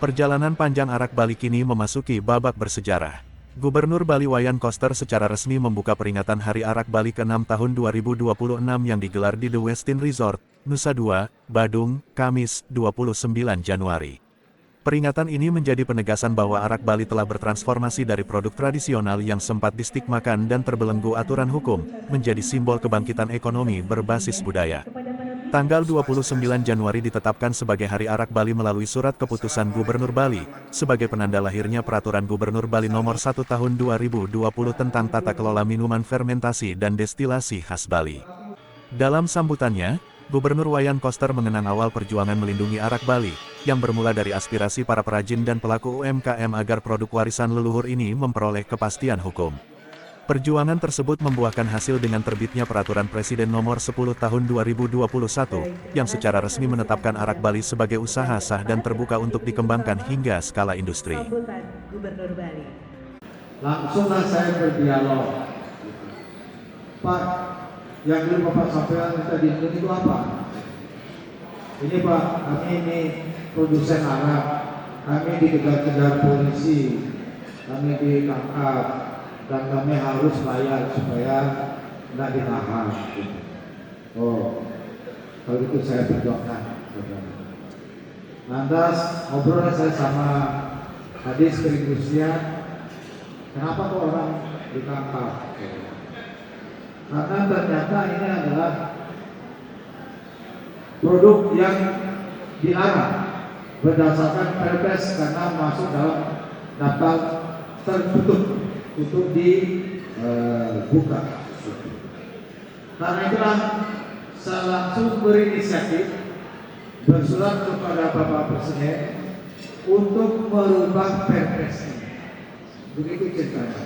Perjalanan panjang Arak Bali kini memasuki babak bersejarah. Gubernur Bali Wayan Koster secara resmi membuka peringatan Hari Arak Bali ke-6 tahun 2026 yang digelar di The Westin Resort, Nusa Dua, Badung, Kamis, 29 Januari. Peringatan ini menjadi penegasan bahwa Arak Bali telah bertransformasi dari produk tradisional yang sempat distigmakan dan terbelenggu aturan hukum, menjadi simbol kebangkitan ekonomi berbasis budaya. Tanggal 29 Januari ditetapkan sebagai Hari Arak Bali melalui surat keputusan Gubernur Bali, sebagai penanda lahirnya Peraturan Gubernur Bali Nomor 1 Tahun 2020 tentang tata kelola minuman fermentasi dan destilasi khas Bali. Dalam sambutannya, Gubernur Wayan Koster mengenang awal perjuangan melindungi Arak Bali, yang bermula dari aspirasi para perajin dan pelaku UMKM agar produk warisan leluhur ini memperoleh kepastian hukum. Perjuangan tersebut membuahkan hasil dengan terbitnya Peraturan Presiden Nomor 10 Tahun 2021, yang secara resmi menetapkan Arak Bali sebagai usaha sah dan terbuka untuk dikembangkan hingga skala industri. Langsunglah saya berdialog. Pak, yang dulu Bapak sampaikan tadi itu apa? Ini Pak, kami ini produsen arak, kami dikejar-kejar polisi, kami ditangkap, dan kami harus bayar supaya tidak ditahan. Oh, kalau itu saya perjuangkan. Lantas ngobrol saya sama Kadis Perindustrian, kenapa kok orang ditangkap? Karena ternyata ini adalah produk yang dilarang berdasarkan Perpres karena masuk dalam daftar tertutup untuk dibuka. Karena itulah saya langsung berinisiatif bersurat kepada Bapak Presiden untuk merubah Perpres ini. Begitu ceritanya.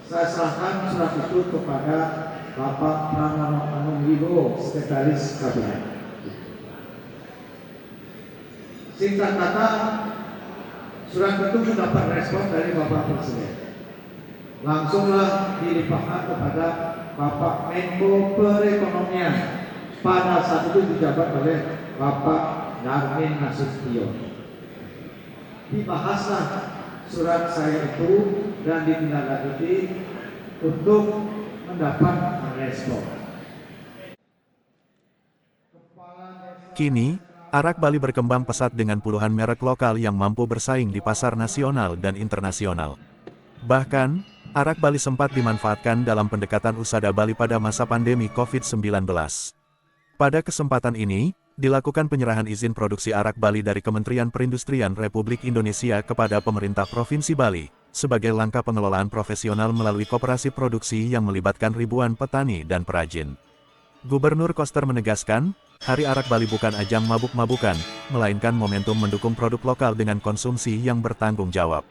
Saya serahkan surat itu kepada Bapak Pranama Manungwibo, Sekretaris Kabinet. Singkat kata, surat itu mendapat respon dari Bapak Presiden. Langsunglah dilimpahkan kepada Bapak Menko Perekonomian. Pada saat itu dijabat oleh Bapak Darmin Nasution. Dibahaslah surat saya itu dan ditindaklanjuti untuk mendapat respon. Kini, Arak Bali berkembang pesat dengan puluhan merek lokal yang mampu bersaing di pasar nasional dan internasional. Bahkan, Arak Bali sempat dimanfaatkan dalam pendekatan Usada Bali pada masa pandemi COVID-19. Pada kesempatan ini, dilakukan penyerahan izin produksi Arak Bali dari Kementerian Perindustrian Republik Indonesia kepada pemerintah Provinsi Bali, sebagai langkah pengelolaan profesional melalui koperasi produksi yang melibatkan ribuan petani dan perajin. Gubernur Koster menegaskan, Hari Arak Bali bukan ajang mabuk-mabukan, melainkan momentum mendukung produk lokal dengan konsumsi yang bertanggung jawab.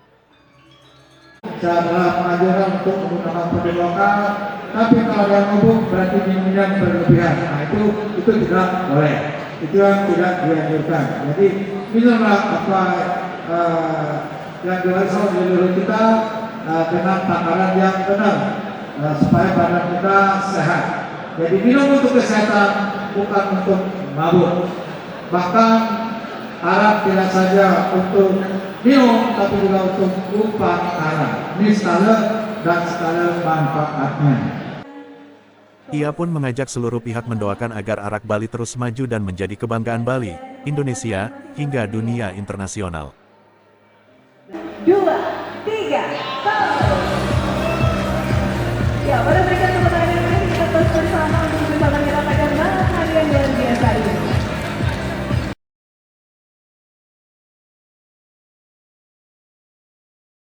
Saya adalah pengajaran untuk menggunakan produk lokal, tapi kalau yang mabuk berarti minumnya berlebihan. Nah itu tidak boleh, itu yang tidak dianjurkan. Jadi minumlah apa yang dilakukan di seluruh kita dengan takaran yang benar, supaya badan kita sehat. Jadi minum untuk kesehatan, bukan untuk mabuk. Bahkan arak tidak saja untuk minum, tapi juga untuk upacara. Ini skala dan skala manfaatnya. Ia pun mengajak seluruh pihak mendoakan agar Arak Bali terus maju dan menjadi kebanggaan Bali, Indonesia, hingga dunia internasional. 2, 3, 1. Ya,